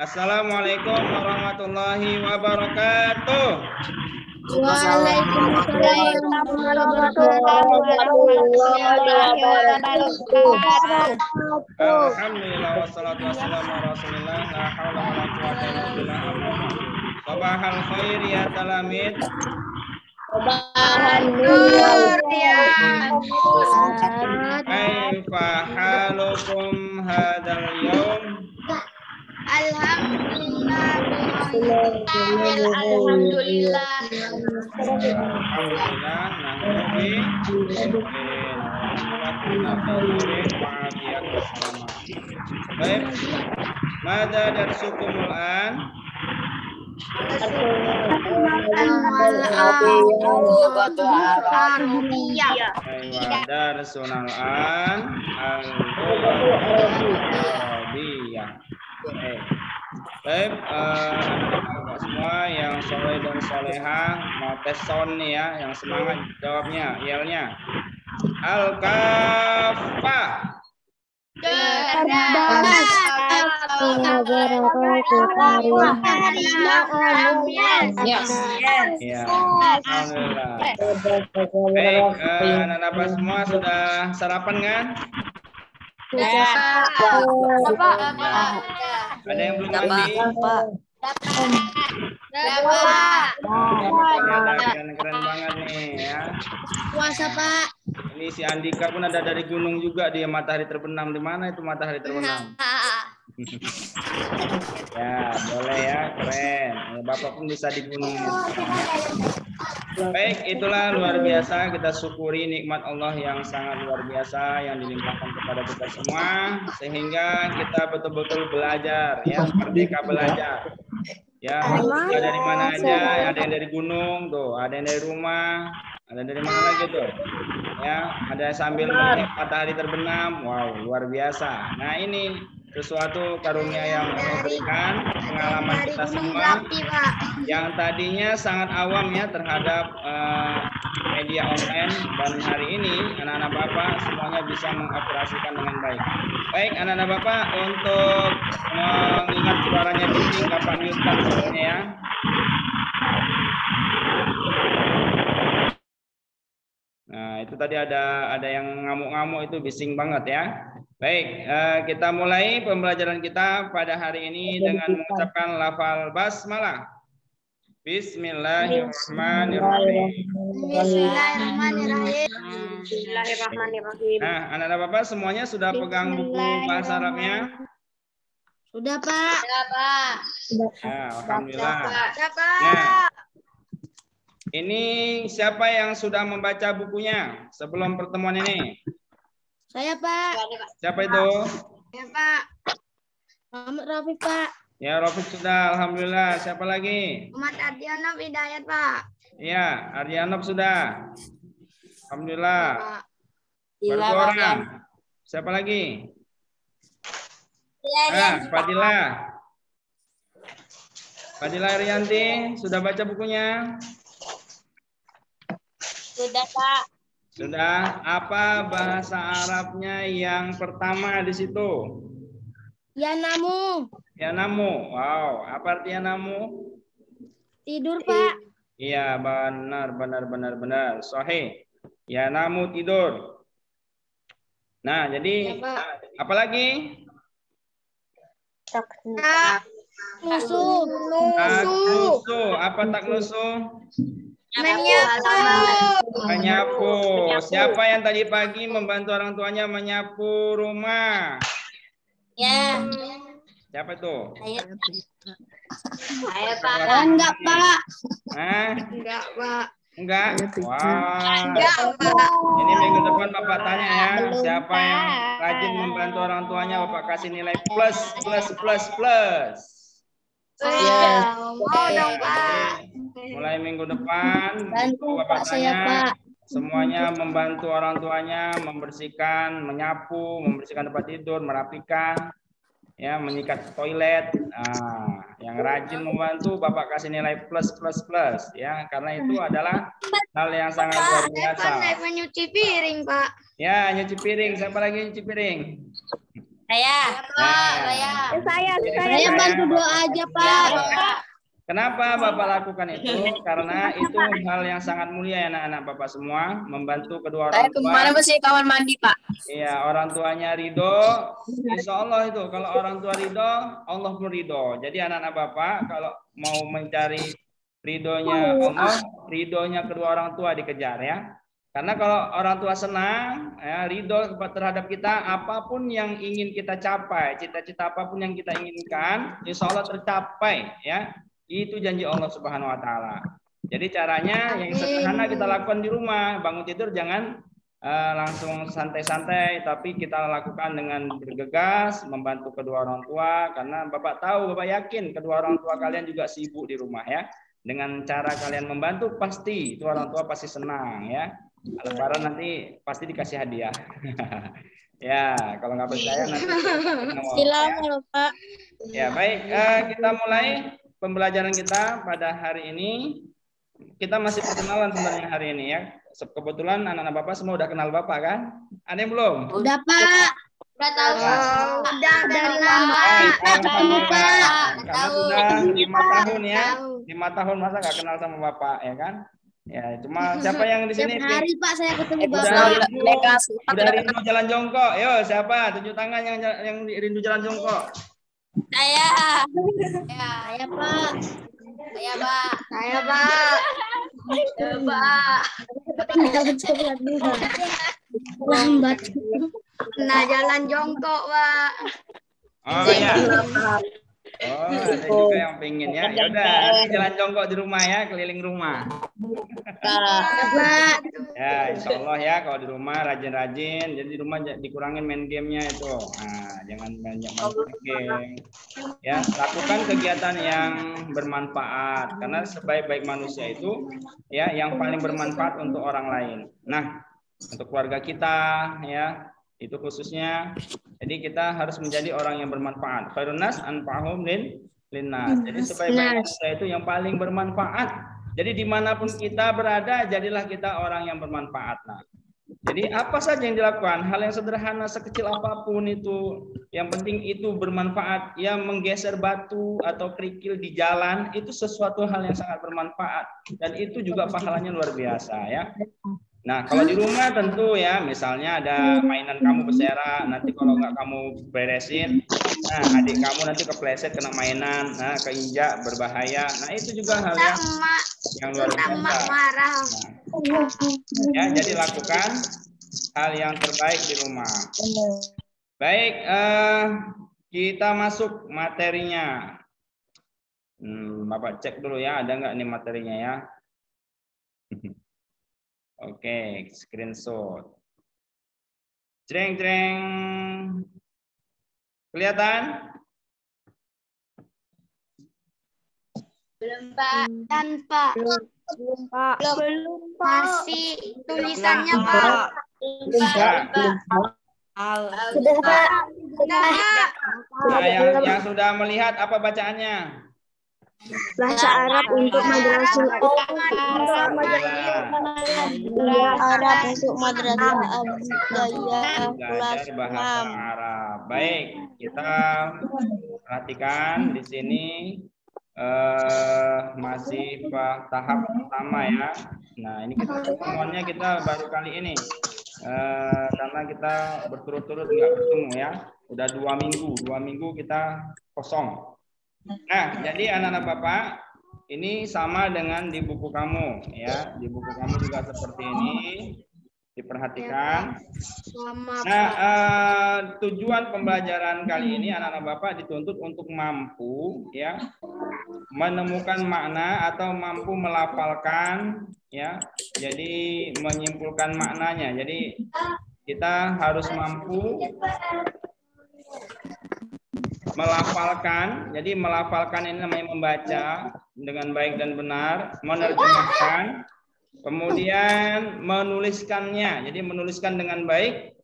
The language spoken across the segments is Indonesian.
Assalamualaikum warahmatullahi wabarakatuh. Waalaikumsalam warahmatullahi wabarakatuh. Alhamdulillah wassalatu wassalamu ala Rasulillah la haula wala quwwata illa billah amma ba'd. Sabahal khair ya talamid. Sabahal nur ya. Kaifa halukum hadzal yaum? Alhamdulillah. Alhamdulillah. Alhamdulillah. Baik. Mada darsukumul an? Darsunal an al-arabiyah. Baik, anak-anak semua yang soleh dan soleha mau tes sound nih ya, yang semangat jawabnya, yelnya. Al-kafah. Ya, alhamdulillah. Baik, anak-anak semua sudah sarapan kan? Ada yang belum mandi? Keren banget nih ya. Puasa Pak. Ini si Andika pun ada dari gunung juga, dia matahari terbenam. Di mana itu matahari terbenam? Ya, boleh ya, keren. Bapak pun bisa di gunung. Baik, itulah luar biasa. Kita syukuri nikmat Allah yang sangat luar biasa yang dilimpahkan kepada kita semua, sehingga kita betul-betul belajar, ya, merdeka belajar. Ya, ada dari mana aja, ada yang dari gunung, tuh, ada yang dari rumah, ada dari mana lagi tuh, ya, ada yang sambil melihat matahari terbenam, wow, luar biasa. Nah, ini sesuatu karunia yang Allah berikan, pengalaman kita semua yang tadinya sangat awam ya terhadap media online, dan hari ini anak-anak Bapak semuanya bisa mengoperasikan dengan baik. Baik, anak-anak Bapak, untuk mengingat suaranya bising, Bapak mute-kan suaranya ya. Nah, itu tadi ada yang ngamuk-ngamuk, itu bising banget ya. Baik, kita mulai pembelajaran kita pada hari ini dengan mengucapkan lafal basmalah. Bismillahirrahmanirrahim. Bismillahirrahmanirrahim. Nah, anak-anak Bapak semuanya sudah pegang buku bahasa Arabnya? Sudah Pak. Sudah Pak. Nah, alhamdulillah. Sudah Pak. Nah, ini siapa yang sudah membaca bukunya sebelum pertemuan ini? Saya Pak. Siapa itu? Ya Pak. Muhammad Rafiq Pak. Ya, Rafiq sudah, alhamdulillah. Siapa lagi? Muhammad Ardianov Hidayat Pak. Iya, Ardianov sudah. Alhamdulillah. Ya, Baru 2 orang. Siapa lagi? Fadila. Fadila Arianti sudah baca bukunya? Sudah Pak. Sudah. Apa bahasa Arabnya yang pertama di situ? Ya namu. Ya namu. Wow, apa artinya namu? Tidur Pak. Iya, benar. Sahih. Ya namu, tidur. Nah, jadi Ya, apa lagi? Nusu. Taknusu. Apa taknusu? Menyapu. Siapa yang tadi pagi membantu orang tuanya menyapu rumah? Ya. Siapa itu? Saya Pak. Enggak Pak. Hah? Enggak Pak. Enggak? Wah. Enggak Pak. Ini minggu depan Bapak tanya ya, siapa yang rajin membantu orang tuanya, Bapak kasih nilai plus. Mau dong Pak. Mulai minggu depan, Bantu Bapak Pak saya tanya, Pak. semuanya membantu orang tuanya, membersihkan, menyapu, membersihkan tempat tidur, merapikan, ya, menyikat toilet. Nah, yang rajin membantu Bapak kasih nilai plus, ya, karena itu adalah hal yang sangat luar biasa. Pandai menyuci piring Pak. Ya, nyuci piring. Siapa lagi nyuci piring? Saya. Nah, Saya. Saya bantu doa aja, Pak. Kenapa Bapak lakukan itu? Karena itu hal yang sangat mulia ya anak-anak Bapak semua, membantu kedua orang tua. Kemana mesti kawan mandi, Pak? Iya, orang tuanya ridho, insya Allah itu. Kalau orang tua ridho, Allah pun ridho. Jadi anak-anak Bapak kalau mau mencari ridhonya Allah, ridhonya kedua orang tua dikejar ya. Karena kalau orang tua senang, ya, ridho terhadap kita, apapun yang ingin kita capai, cita-cita apapun yang kita inginkan, insya Allah tercapai ya. Itu janji Allah Subhanahu wa taala. Jadi caranya yang sederhana kita lakukan di rumah, bangun tidur jangan langsung santai-santai, tapi kita lakukan dengan bergegas, membantu kedua orang tua, karena Bapak tahu, Bapak yakin kedua orang tua kalian juga sibuk di rumah ya. Dengan cara kalian membantu pasti itu orang tua pasti senang ya. Lebaran nanti pasti dikasih hadiah. Ya, kalau nggak percaya nanti. Silakan, Pak. Ya, baik. Kita mulai pembelajaran kita pada hari ini. Kita masih perkenalan sebenarnya hari ini ya. Kebetulan anak-anak Bapak semua udah kenal Bapak kan? Ada yang belum? Udah, Pak. Udah tahu. Udah dari lama. Karena sudah 5 tahun ya. 5 tahun masa nggak kenal sama Bapak ya kan? Ya, cuma siapa yang di sini? Setiap hari Pak saya ketemu Udah Bapak. udah rindu jalan jongkok. Yo, siapa? Tunjuk tangan yang rindu jalan jongkok. Saya. Saya, Pak. Saya, Pak. Saya, Pak. Lambat. Nah, jalan jongkok, Pak. Oh ya. Oh, ada juga yang pengen ya. Ya udah, nanti jalan jongkok di rumah ya, keliling rumah. Ya, insya Allah ya kalau di rumah rajin-rajin. Jadi di rumah dikurangin main gamenya itu. Nah, jangan banyak main game. Ya, lakukan kegiatan yang bermanfaat. Karena sebaik-baik manusia itu ya yang paling bermanfaat untuk orang lain. Nah, untuk keluarga kita ya itu khususnya. Jadi kita harus menjadi orang yang bermanfaat. Khairun nas anfa'uhum linnas. Jadi sebaik-baik manusia itu yang paling bermanfaat. Jadi dimanapun kita berada, jadilah kita orang yang bermanfaat. Nah, jadi apa saja yang dilakukan, hal yang sederhana sekecil apapun itu, yang penting itu bermanfaat. Ya menggeser batu atau kerikil di jalan itu sesuatu hal yang sangat bermanfaat dan itu juga pahalanya luar biasa ya. Nah, kalau di rumah tentu ya, misalnya ada mainan kamu berserakan, nanti kalau nggak kamu beresin, nah adik kamu nanti kepleset kena mainan, nah keinjak berbahaya. Nah itu juga hal yang luar biasa. Nah, ya, jadi lakukan hal yang terbaik di rumah. Baik, kita masuk materinya. Bapak cek dulu ya, ada nggak nih materinya ya? Oke, screenshot. Jreng. Kelihatan? Belum, Pak. Dan, Pak. Belum, Pak. Belum, Pak. Masih tulisannya, Pak. Sudah, Pak. Nah, yang sudah melihat apa bacaannya? Bahasa Arab untuk madrasah. Arab untuk madrasah Abdiyah kelas Belajar bahasa 6. Arab. Baik, kita perhatikan di sini masih tahap pertama ya. Nah, ini kita pertemuannya kita baru kali ini karena kita berturut-turut nggak bertemu ya. Udah 2 minggu kita kosong. Nah, jadi anak-anak Bapak, ini sama dengan di buku kamu ya. Di buku kamu juga seperti ini. Diperhatikan. Nah, tujuan pembelajaran kali ini anak-anak Bapak dituntut untuk mampu ya menemukan makna atau mampu melafalkan ya. Jadi menyimpulkan maknanya. Jadi kita harus mampu melafalkan. Jadi melafalkan ini namanya membaca dengan baik dan benar, menerjemahkan, kemudian menuliskannya. Jadi menuliskan dengan baik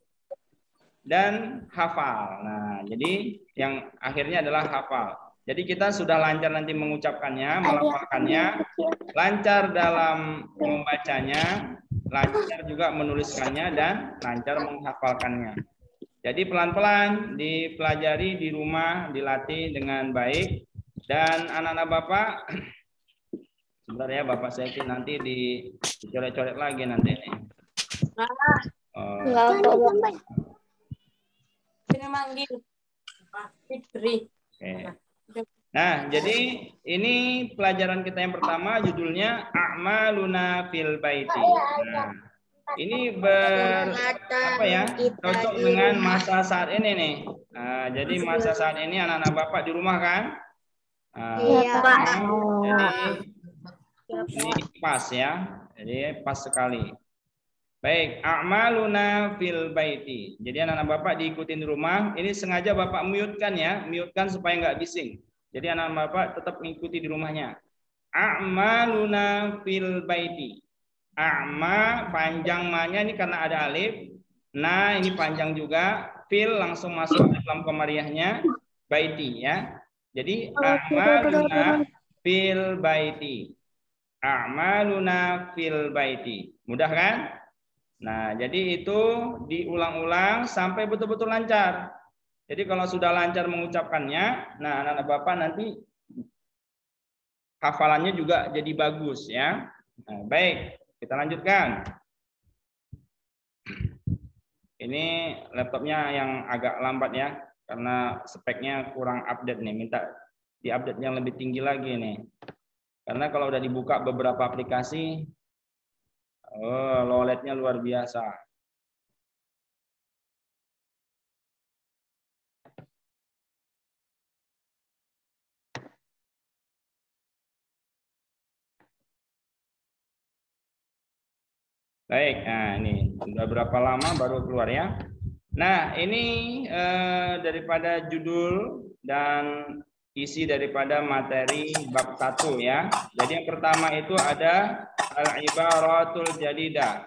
dan hafal. Nah, jadi yang akhirnya adalah hafal. Jadi kita sudah lancar nanti mengucapkannya, melafalkannya, lancar dalam membacanya, lancar juga menuliskannya dan lancar menghafalkannya. Jadi pelan-pelan dipelajari di rumah, dilatih dengan baik. Dan anak-anak Bapak, sebentar ya Bapak saya nanti dicoret-coret lagi nanti nih. Nah, jadi ini pelajaran kita yang pertama judulnya A'maluna fil baiti. Nah, ini cocok dengan masa saat ini nih. Nah, jadi masa saat ini anak-anak Bapak di rumah kan? Nah, jadi ini pas ya. Jadi pas sekali. Baik, a'maluna fil baiti. Jadi anak-anak Bapak diikutin di rumah. Ini sengaja Bapak mute-kan ya, mute-kan supaya nggak bising. Jadi anak-anak Bapak tetap mengikuti di rumahnya. A'maluna fil baiti. A'ma panjang ma-nya ini karena ada alif. Nah, ini panjang juga. Fil langsung masuk dalam komariahnya baiti ya. Jadi a'maluna fil baiti. A'maluna fil baiti. Mudah kan? Nah, jadi itu diulang-ulang sampai betul-betul lancar. Jadi kalau sudah lancar mengucapkannya, nah anak-anak Bapak nanti hafalannya juga jadi bagus ya. Nah, baik, kita lanjutkan. Ini laptopnya yang agak lambat ya, karena speknya kurang update nih. Minta diupdate yang lebih tinggi lagi nih. Karena kalau udah dibuka beberapa aplikasi, lolednya luar biasa. Baik, nah ini sudah berapa lama baru keluar ya. Nah ini daripada judul dan isi daripada materi bab 1 ya. Jadi yang pertama itu ada al-ibaratul jadidah.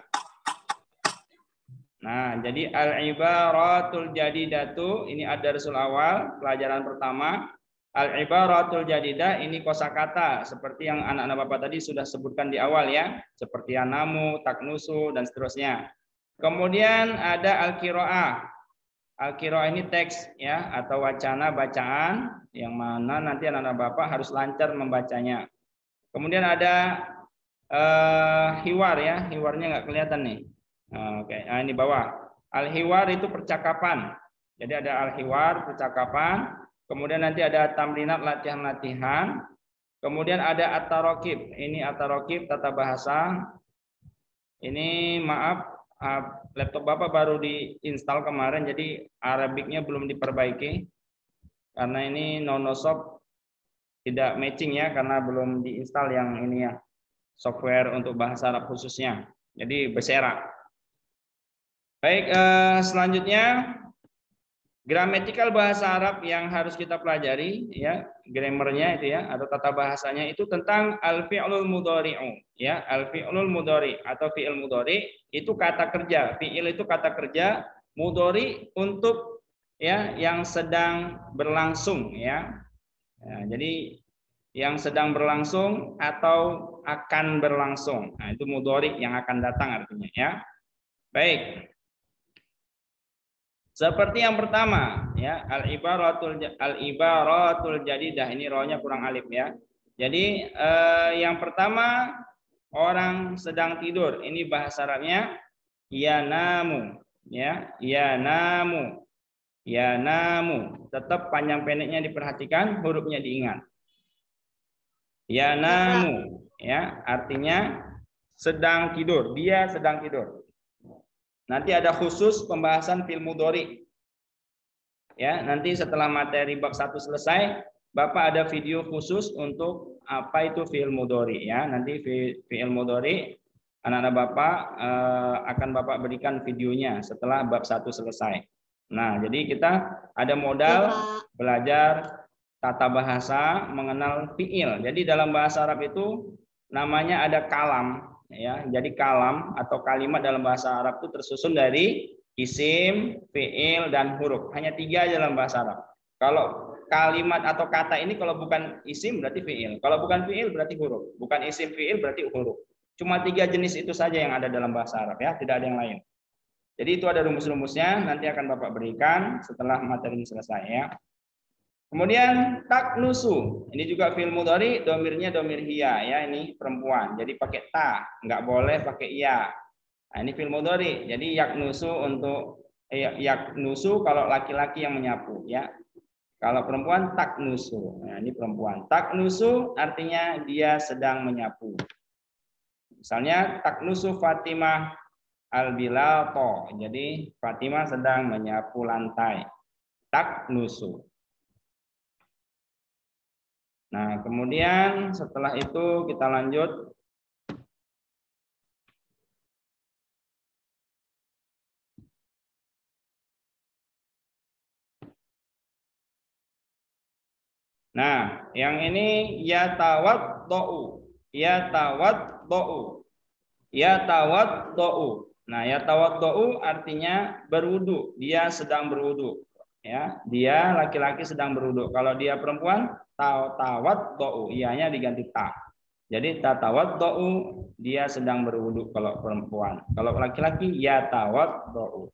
Nah, jadi al-ibaratul jadidatu ini ad-darsul awal, pelajaran pertama. Al-ibaratul jadidah ini kosakata seperti yang anak-anak Bapak tadi sudah sebutkan di awal ya, seperti anamu, taknusu dan seterusnya. Kemudian ada al-qiraah. Al-qiraah ini teks ya atau wacana bacaan yang mana nanti anak-anak Bapak harus lancar membacanya. Kemudian ada hiwar ya, hiwarnya nggak kelihatan nih. Oke, nah ini bawah. Al-hiwar itu percakapan. Jadi ada al-hiwar percakapan. Kemudian nanti ada tamrinat latihan-latihan. Kemudian ada at-tarokib. Ini at-tarokib tata bahasa. Ini maaf laptop Bapak baru diinstal kemarin, jadi Arabiknya belum diperbaiki. Karena ini nonosop tidak matching ya, karena belum diinstal yang ini ya, software untuk bahasa Arab khususnya. Jadi berserak. Baik, selanjutnya gramatikal bahasa Arab yang harus kita pelajari ya, grammarnya itu ya atau tata bahasanya itu tentang al-fi'lul mudhari'u ya, al-fi'lul mudhari atau fi'il mudhari itu kata kerja, fi'il itu kata kerja, mudhari untuk ya yang sedang berlangsung ya. Jadi yang sedang berlangsung atau akan berlangsung. Nah, itu mudhari yang akan datang artinya ya. Baik. Seperti yang pertama ya, al-ibaratul jadidah, ini rohnya kurang alif ya. Jadi yang pertama orang sedang tidur, ini bahasa Arabnya yanamu ya, yanamu. Yanamu, tetap panjang pendeknya diperhatikan, hurufnya diingat. Yanamu ya, artinya sedang tidur, dia sedang tidur. Nanti ada khusus pembahasan fi'il mudhari. Ya, nanti setelah materi bab 1 selesai, Bapak ada video khusus untuk apa itu fi'il mudhari ya. Nanti fi'il mudhari anak-anak Bapak akan Bapak berikan videonya setelah bab 1 selesai. Nah, jadi kita ada modal belajar tata bahasa, mengenal fi'il. Jadi dalam bahasa Arab itu namanya ada kalam. Ya, jadi kalam atau kalimat dalam bahasa Arab itu tersusun dari isim, fi'il, dan huruf. Hanya 3 dalam bahasa Arab. Kalau kalimat atau kata ini kalau bukan isim berarti fi'il. Kalau bukan fi'il berarti huruf. Bukan isim fi'il berarti huruf. Cuma 3 jenis itu saja yang ada dalam bahasa Arab ya, tidak ada yang lain. Jadi itu ada rumus-rumusnya, nanti akan Bapak berikan setelah materi ini selesai ya. Kemudian taknusu, ini juga fi'il mudhari, domirnya domir hiya ya, ini perempuan. Jadi pakai ta, nggak boleh pakai ya. Nah, ini fi'il mudhari. Jadi yaknusu untuk yaknusu kalau laki-laki yang menyapu ya. Kalau perempuan taknusu. Nah, ini perempuan. Taknusu artinya dia sedang menyapu. Misalnya taknusu Fatimah al-bilato. Jadi Fatimah sedang menyapu lantai. Taknusu. Nah, kemudian setelah itu kita lanjut. Nah, yang ini yatawaddu. Yatawaddu. Yatawaddu. Nah, yatawaddu artinya berwudu. Dia sedang berwudu. Ya, dia laki-laki sedang berwudu. Kalau dia perempuan, tawaddu, ianya diganti ta. Jadi tatawaddu, dia sedang berwudu kalau perempuan. Kalau laki-laki yatawaddu.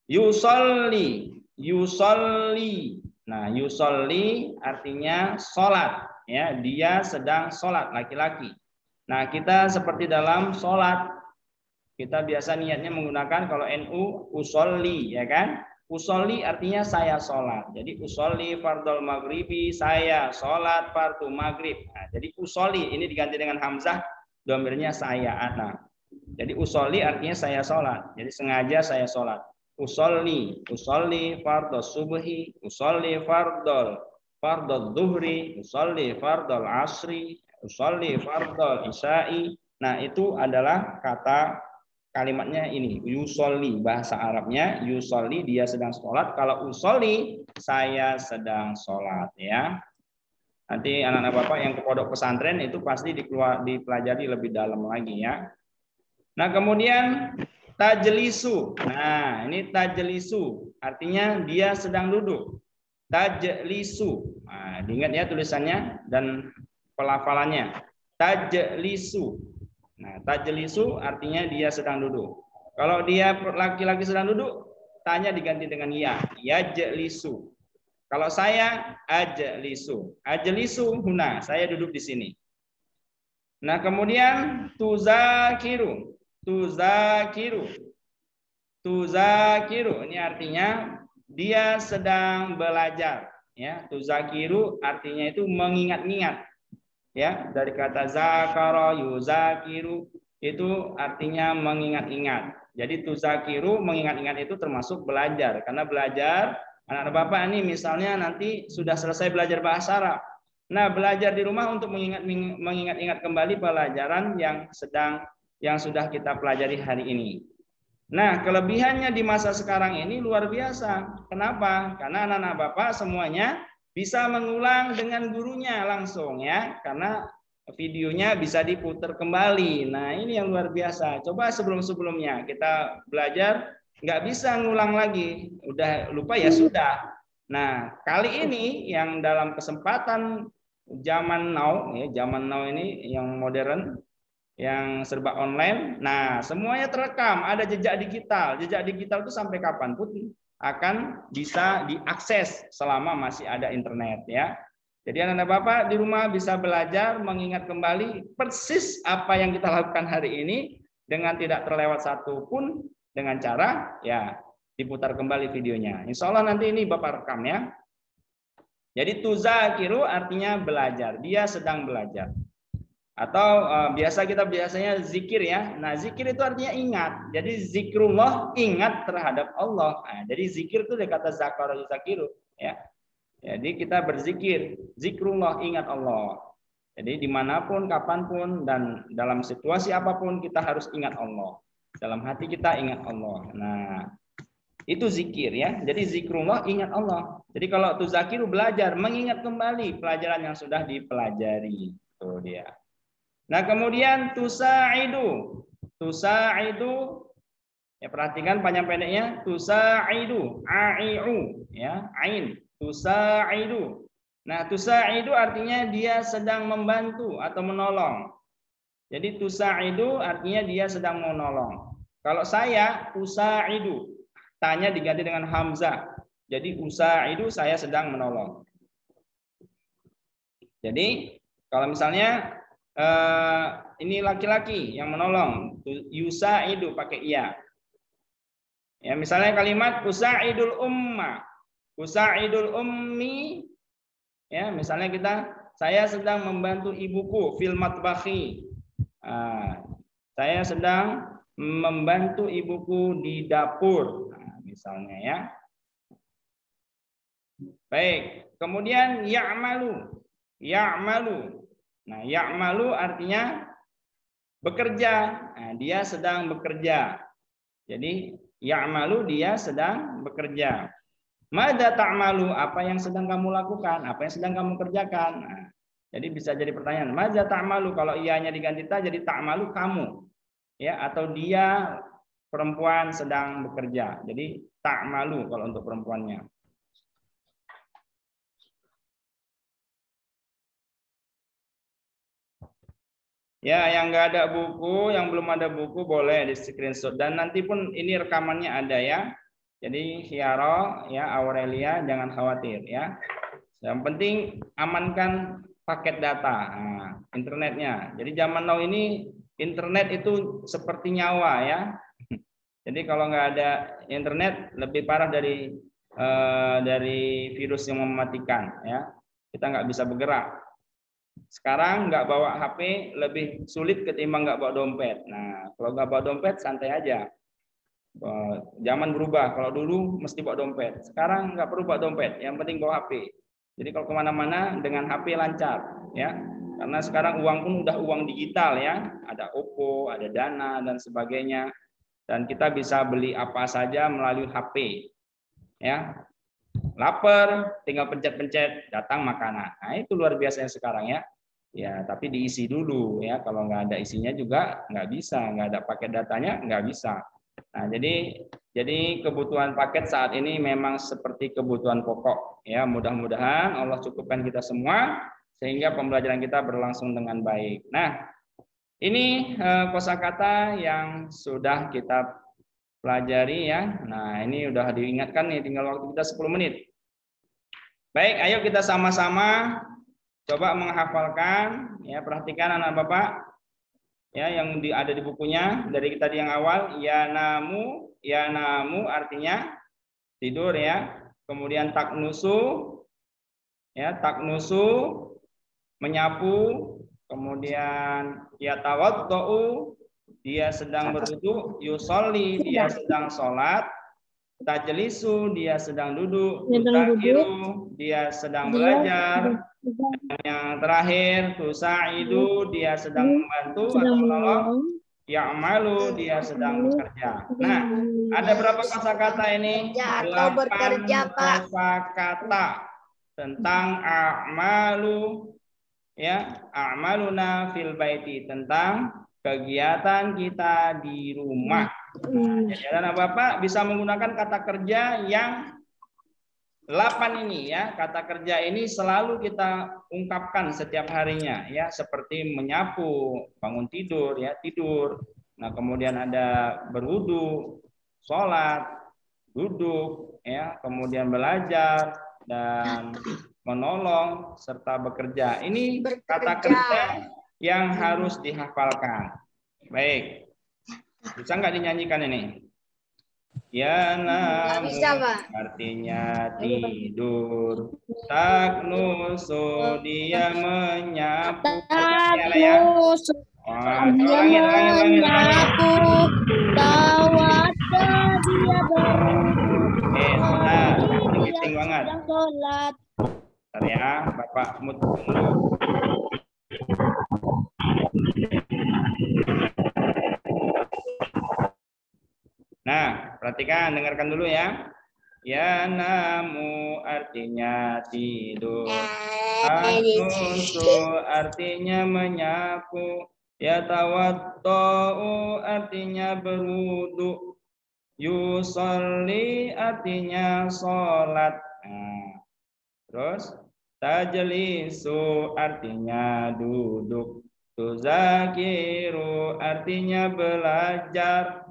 Yusolli, yusolli. Nah, yusolli artinya sholat. Ya, dia sedang sholat, laki-laki. Nah, kita seperti dalam sholat, kita biasa niatnya menggunakan kalau NU usolli, ya kan? Usolli artinya saya sholat. Jadi usolli fardol maghribi, saya sholat fardu maghrib. Nah, jadi usolli ini diganti dengan hamzah, domirnya saya, ana. Jadi usolli artinya saya sholat. Jadi sengaja saya sholat. Usolli fardol subhi, usolli fardol duhri, usolli fardol asri, usolli fardol isya'i. Nah, itu adalah kata kalimatnya ini, yusolli, bahasa Arabnya yusolli, dia sedang sholat. Kalau usolli, saya sedang sholat ya. Nanti anak-anak Bapak yang ke pondok pesantren itu pasti dipelajari lebih dalam lagi ya. Nah, kemudian tajlisu. Nah, ini tajlisu artinya dia sedang duduk. Tajlisu. Nah, diingat ya tulisannya dan pelafalannya. Tajlisu. Nah, tajlisu artinya dia sedang duduk. Kalau dia laki-laki sedang duduk, tanya diganti dengan ya. Yajlisu. Kalau saya ajlisu. Ajlisu huna, saya duduk di sini. Nah, kemudian tuzakiru. Tuzakiru. Tuzakiru ini artinya dia sedang belajar ya. Tuzakiru artinya itu mengingat-ingat. Ya, dari kata zakara yuzakiru itu artinya mengingat-ingat. Jadi tuzakiru mengingat-ingat itu termasuk belajar, karena belajar anak-anak Bapak ini misalnya nanti sudah selesai belajar bahasa Arab. Nah, belajar di rumah untuk mengingat-ingat kembali pelajaran yang sudah kita pelajari hari ini. Nah, kelebihannya di masa sekarang ini luar biasa. Kenapa? Karena anak-anak Bapak semuanya bisa mengulang dengan gurunya langsung ya, karena videonya bisa diputar kembali. Nah, ini yang luar biasa. Coba sebelum-sebelumnya kita belajar nggak bisa ngulang lagi, udah lupa ya sudah. Nah, kali ini yang dalam kesempatan zaman now ya, zaman now ini yang modern, yang serba online. Nah, semuanya terekam, ada jejak digital. Jejak digital itu sampai kapanpun akan bisa diakses selama masih ada internet ya. Jadi anak-anak Bapak di rumah bisa belajar mengingat kembali persis apa yang kita lakukan hari ini dengan tidak terlewat satu pun, dengan cara ya diputar kembali videonya. Insya Allah nanti ini Bapak rekam ya. Jadi tuzakiru artinya belajar, dia sedang belajar. Atau biasanya zikir ya. Nah, zikir itu artinya ingat. Jadi zikrullah, ingat terhadap Allah. Nah, jadi zikir itu dari kata zakara yuzakiru ya. Jadi kita berzikir, zikrullah, ingat Allah. Jadi dimanapun, kapanpun, dan dalam situasi apapun kita harus ingat Allah. Dalam hati kita ingat Allah. Nah, itu zikir ya. Jadi zikrullah, ingat Allah. Jadi kalau tuzakiru belajar, mengingat kembali pelajaran yang sudah dipelajari. Itu dia. Nah, kemudian tusaidu. Tusaidu ya, perhatikan panjang pendeknya, tusaidu, aiu ya, ain. Tusaidu. Nah, tusaidu artinya dia sedang membantu atau menolong. Jadi tusaidu artinya dia sedang menolong. Kalau saya usaidu, tanya diganti dengan hamzah. Jadi usaidu saya sedang menolong. Jadi kalau misalnya ini laki-laki yang menolong, yusaidu pakai iya. Ya, misalnya kalimat usaidul umma, usaidul ummi. Ya, misalnya saya sedang membantu ibuku fil matbakhi. Saya sedang membantu ibuku di dapur. Nah, misalnya ya. Baik, kemudian ya'malu. Ya'malu. Nah, ya'malu artinya bekerja. Nah, dia sedang bekerja. Jadi ya'malu dia sedang bekerja. Madza ta'malu, apa yang sedang kamu lakukan? Apa yang sedang kamu kerjakan? Nah, jadi bisa jadi pertanyaan, madza ta'malu, kalau ianya diganti ta jadi ta'malu kamu. Ya, atau dia perempuan sedang bekerja. Jadi ta'malu kalau untuk perempuannya. Ya, yang nggak ada buku, yang belum ada buku boleh di screenshot, dan nanti pun ini rekamannya ada ya. Jadi Hiaro ya, Aurelia jangan khawatir ya. Yang penting amankan paket data, internetnya. Jadi zaman now ini internet itu seperti nyawa ya. Jadi kalau nggak ada internet lebih parah dari virus yang mematikan ya. Kita nggak bisa bergerak. Sekarang nggak bawa HP lebih sulit ketimbang nggak bawa dompet. Nah, kalau nggak bawa dompet santai aja. Zaman berubah. Kalau dulu mesti bawa dompet. Sekarang nggak perlu bawa dompet. Yang penting bawa HP. Jadi kalau kemana-mana dengan HP lancar, ya. Karena sekarang uang pun udah uang digital ya. Ada OPPO, ada Dana dan sebagainya. Dan kita bisa beli apa saja melalui HP. Ya. Lapar, tinggal pencet-pencet, datang makanan. Nah, itu luar biasa yang sekarang ya. Ya, tapi diisi dulu ya. Kalau nggak ada isinya juga nggak bisa, nggak ada paket datanya nggak bisa. Nah, jadi kebutuhan paket saat ini memang seperti kebutuhan pokok ya. Mudah-mudahan Allah cukupkan kita semua sehingga pembelajaran kita berlangsung dengan baik. Nah, ini kosakata yang sudah kita pelajari ya. Nah, ini udah diingatkan nih, tinggal waktu kita 10 menit. Baik, ayo kita sama-sama coba menghafalkan ya. Perhatikan anak Bapak ya, yang ada di bukunya dari tadi yang awal, ya namu artinya tidur ya. Kemudian taknusu ya, taknusu menyapu. Kemudian yatawaddau dia sedang berwudu, yusolli dia sedang sholat, tajlisu dia sedang duduk, tuzakiru dia sedang belajar, dan yang terakhir tusaidu dia sedang membantu atau menolong, ya'malu dia sedang bekerja. Nah, ada berapa kosakata ini? 8 kosakata tentang a'malu ya, a'maluna fil baiti, tentang kegiatan kita di rumah. Nah, jadi anak Bapak bisa menggunakan kata kerja yang 8 ini ya. Kata kerja ini selalu kita ungkapkan setiap harinya ya, seperti menyapu, bangun tidur ya, tidur. Nah, kemudian ada berwudu, sholat, duduk ya, kemudian belajar dan menolong serta bekerja. Ini kata kerja yang harus dihafalkan. Baik. Bisa nggak dinyanyikan ini? Ya namu artinya tidur, taknusu dia menyapu. Taknusu dia menyapu, tawadda dia berwudu, Sebentar, penting banget. sholat. Bentar ya, Bapak mut dulu. Nah, perhatikan, dengarkan dulu ya. Ya namu artinya tidur. Taknusu artinya menyapu. Ya tawaddau artinya berwudu. Yusolli artinya sholat. Nah, terus tajlisu artinya duduk. Tuzakiru artinya belajar.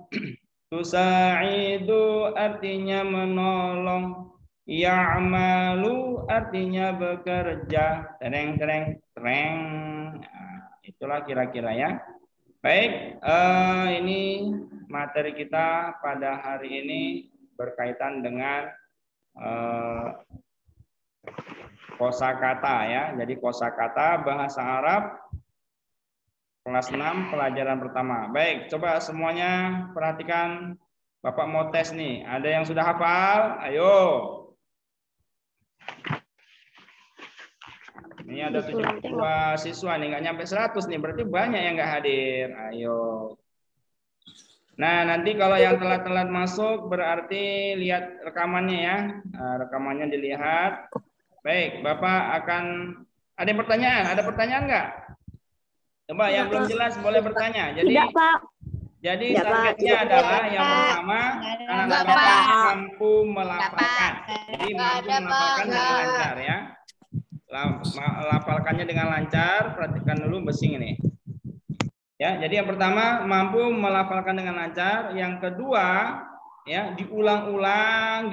Tusa'idu artinya menolong. Ya'malu artinya bekerja. Tereng. Nah, itulah kira-kira ya. Baik, ini materi kita pada hari ini berkaitan dengan kosakata ya. Jadi kosakata bahasa Arab kelas 6 pelajaran pertama. Baik, coba semuanya perhatikan. Bapak mau tes nih. Ada yang sudah hafal? Ayo. Ini ada 72 siswa nih, nggak nyampe 100 nih, berarti banyak yang nggak hadir. Ayo. Nah, nanti kalau yang telat-telat masuk berarti lihat rekamannya ya. Nah, rekamannya dilihat. Baik, Bapak akan ada yang pertanyaan? Ada pertanyaan nggak? Coba yang belum jelas boleh bertanya. Jadi Tidak, Pak. Jadi targetnya adalah yang pertama anak Bapak mampu melafalkan. Jadi mampu melafalkan dengan lancar ya. Melafalkannya dengan lancar, perhatikan dulu besing ini. Ya, jadi yang pertama mampu melafalkan dengan lancar, yang kedua ya diulang-ulang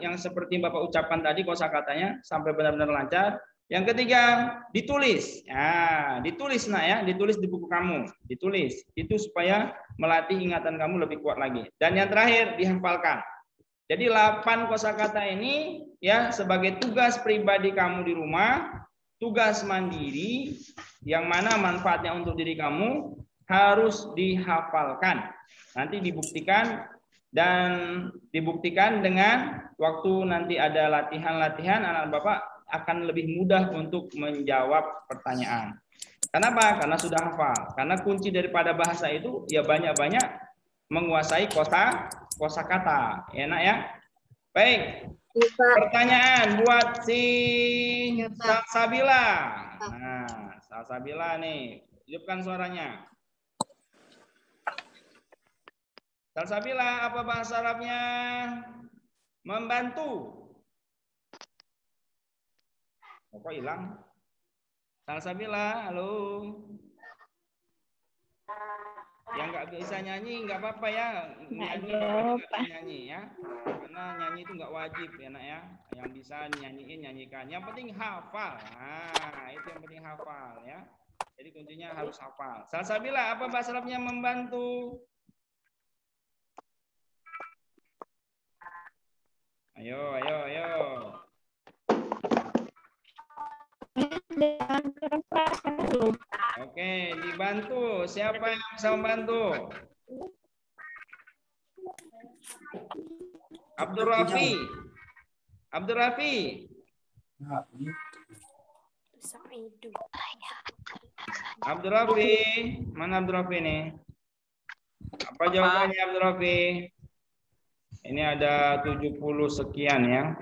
yang seperti Bapak ucapkan tadi kosakatanya sampai benar-benar lancar. Yang ketiga ditulis. Ya, ditulis nak ya, ditulis di buku kamu, ditulis. Itu supaya melatih ingatan kamu lebih kuat lagi. Dan yang terakhir dihafalkan. Jadi 8 kosakata ini ya sebagai tugas pribadi kamu di rumah, tugas mandiri yang mana manfaatnya untuk diri kamu harus dihafalkan. Nanti dibuktikan dengan waktu nanti ada latihan-latihan anak Bapak akan lebih mudah untuk menjawab pertanyaan. Kenapa? Karena sudah hafal. Karena kunci daripada bahasa itu ya banyak-banyak menguasai kosakata. Enak ya? Baik. Pertanyaan buat si Salsabila. Nah, Salsabila nih, hidupkan suaranya. Salsabila, apa bahasa Arabnya? Membantu. Kok hilang? Salsabila, halo. Yang nggak bisa nyanyi nggak apa-apa ya, nyanyi ya, karena nyanyi itu nggak wajib ya nak ya. Yang bisa nyanyiin nyanyikan. Yang penting hafal. Nah itu yang penting hafal ya. Jadi kuncinya harus hafal. Salsabila, apa bahasa Arabnya membantu? Ayo. Oke, dibantu. Siapa yang bisa membantu? Abdul Rafi. Abdul Rafi, mana Abdul Rafi nih? Apa jawabannya Abdul Rafi? Ini ada 70 sekian ya.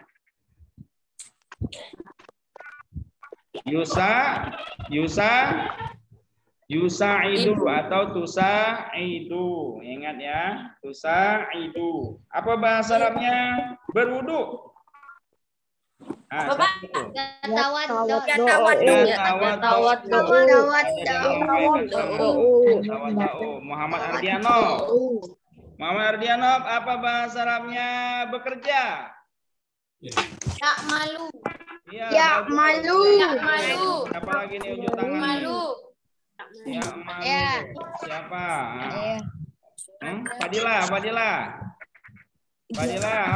Yusaidu atau tusaidu. Ingat ya, tusaidu. Apa bahasa Arabnya? Berwudu. Muhammad Ardianov, apa bahasa Arabnya? Bekerja. Ya'malu. Ya'malu. Siapa lagi nih ujung tangan? Ya'malu. Siapa? Fadila,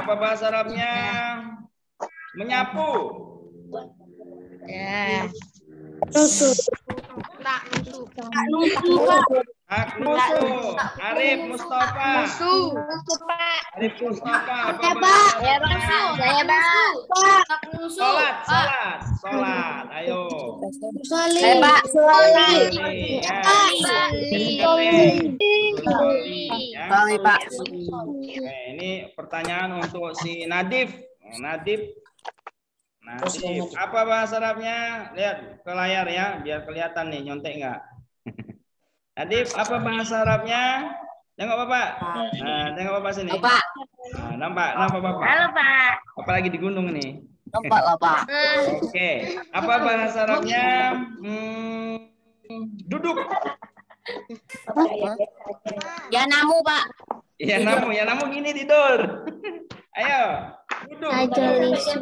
apa bahasa Arabnya? Menyapu. Ya. Arif Mustafa. Sholat. Ayo. Ini pertanyaan untuk si Nadif. Apa bahasa Arabnya? Lihat ke layar ya, biar kelihatan nih, nyontek nggak? Nadif, apa bahasa Arabnya? Tengok Bapak. Nah, tengok Bapak sini. Bapak. Nah, nampak Bapak? Halo, Pak. Apa lagi di gunung nih? Nampak lah, Pak. Oke. Apa bahasa Arabnya? Duduk. Yanamu, Pak. Ya namu gini tidur. Ayo. Duduk. Ajelisu.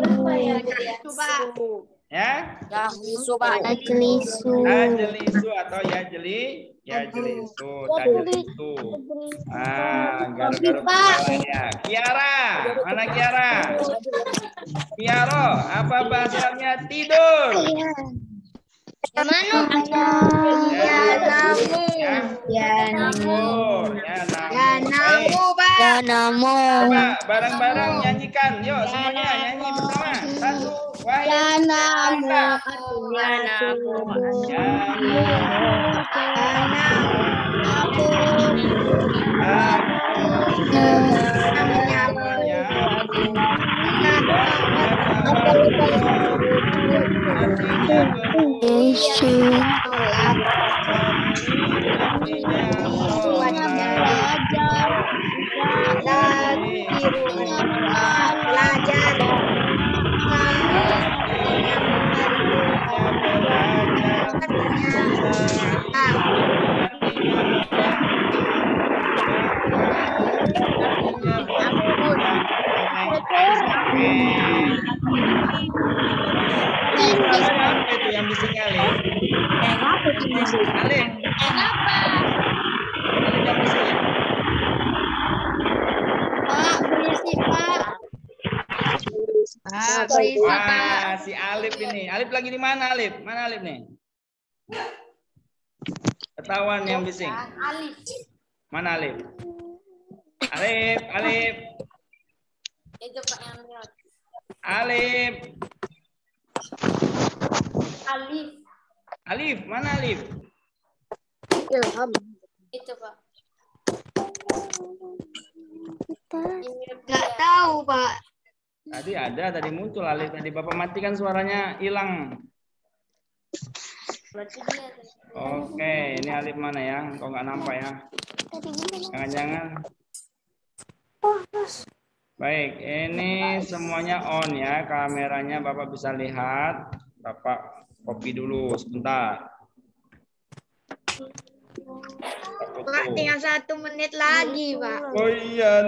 Ya. Yajlisu Pak. Ajelisu. Ajelisu atau Yajlisu, Tajlisu. Garuk-garuk kepalanya. Kiara, mana Kiara? Kiaro, apa bahasanya tidur? Yang mana? Ya, namu. Ya namu, Pak. Ya namu. Coba bareng-bareng nyanyikan. Yuk semuanya nyanyi bersama. Satu, wahid. Ya namu. Ya namu. Apa itu yang bising Alif? Alif. Alif yang bising. Pak, berisi Pak. Wah, si Alif ini. Alif lagi di mana Alif? Mana Alif nih? Ketahuan yang bising. Mana Alif? Alif. Itu Pak yang lihat. Alif. Alif. Mana Alif? Ilham. Itu Pak. Nggak tahu Pak. Tadi muncul Alif. Tadi Bapak matikan suaranya hilang. Berarti dia. Oke, ini Alif mana ya? Kok nggak nampak ya? Jangan-jangan. Baik, ini semuanya on ya. Kameranya Bapak bisa lihat. Bapak copy dulu sebentar. Pak, tinggal 1 menit lagi Pak. Oh iya.